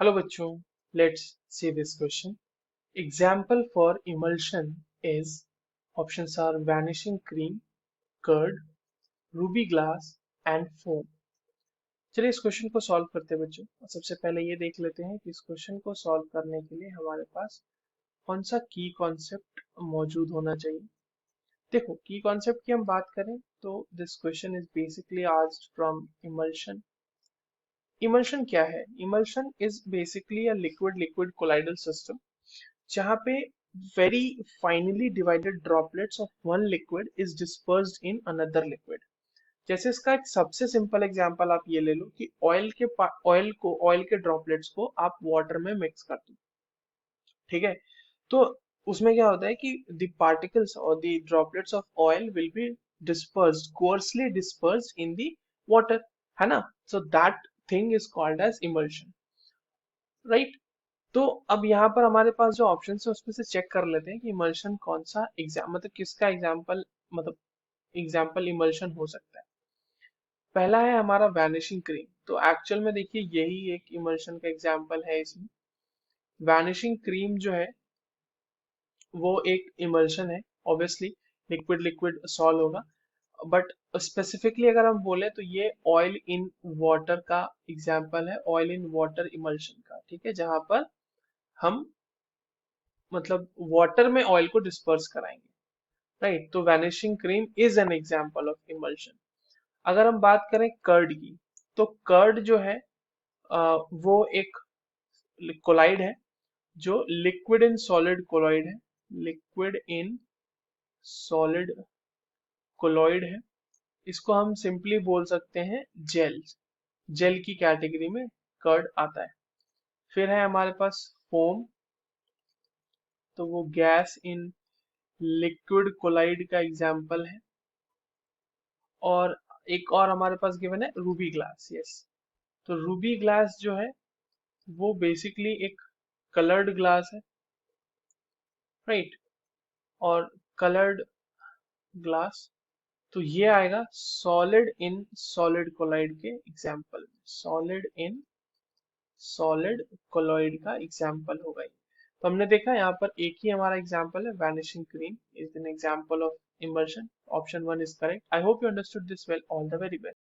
Hello बच्चों, let's see this question. Example for emulsion is options are vanishing cream, curd, ruby glass and foam. चलिए इस question को solve करते हैं बच्चों। और सबसे पहले ये देख लेते हैं कि इस क्वेश्चन को सॉल्व करने के लिए हमारे पास कौन सा की कॉन्सेप्ट मौजूद होना चाहिए। देखो की कॉन्सेप्ट की हम बात करें तो this question is basically asked from emulsion. Emulsion क्या है? Emulsion is basically a liquid liquid colloidal system जहाँ पे very finely divided droplets of one liquid is dispersed in another liquid। जैसे इसका एक सबसे सिंपल एग्जांपल आप ये ले लो कि ऑयल के ड्रॉपलेट्स को आप वाटर में मिक्स कर दो। ठीक है, तो उसमें क्या होता है कि द पार्टिकल्स और the droplets of oil will be dispersed coarsely dispersed in the water, है ना। So that thing is called as emulsion, right. तो अब यहाँ पर हमारे पास जो ऑप्शन है उसमें से चेक कर लेते हैं कि इमल्शन कौन सा मतलब किसका एग्जाम्पल मतलब एग्जाम्पल इमल्शन हो सकता है। पहला है हमारा वैनिशिंग क्रीम। तो एक्चुअल में देखिए यही एक इमल्शन का एग्जाम्पल है। इसमें वैनिशिंग क्रीम जो है वो एक इमल्शन है। ऑब्वियसली लिक्विड लिक्विड सॉल्व होगा, बट स्पेसिफिकली अगर हम बोले तो ये ऑयल इन वाटर का एग्जाम्पल है, ऑयल इन वाटर इमल्शन का। ठीक है, जहां पर हम मतलब वाटर में ऑयल को डिस्पर्स कराएंगे, राइट। तो vanishing cream is an example of emulsion. अगर हम बात करें कर्ड की, तो कर्ड जो है वो एक कोलाइड है जो लिक्विड इन सॉलिड कोलॉइड है। लिक्विड इन सॉलिड कोलॉइड है। इसको हम सिंपली बोल सकते हैं जेल। जेल की कैटेगरी में कर्ड आता है। फिर है हमारे पास फोम। तो वो गैस इन लिक्विड कोलाइड का एग्जाम्पल है। और एक और हमारे पास गिवन है रूबी ग्लास। यस, तो रूबी ग्लास जो है वो बेसिकली एक कलर्ड ग्लास है, राइट। और कलर्ड ग्लास तो ये आएगा सॉलिड इन सॉलिड कोलाइड के एग्जाम्पल में। सॉलिड इन सॉलिड कोलॉइड का एग्जाम्पल होगा ये। तो हमने देखा यहाँ पर एक ही हमारा एग्जाम्पल है, vanishing cream is an example of immersion. Option one is correct. I hope you understood this well. All the very best.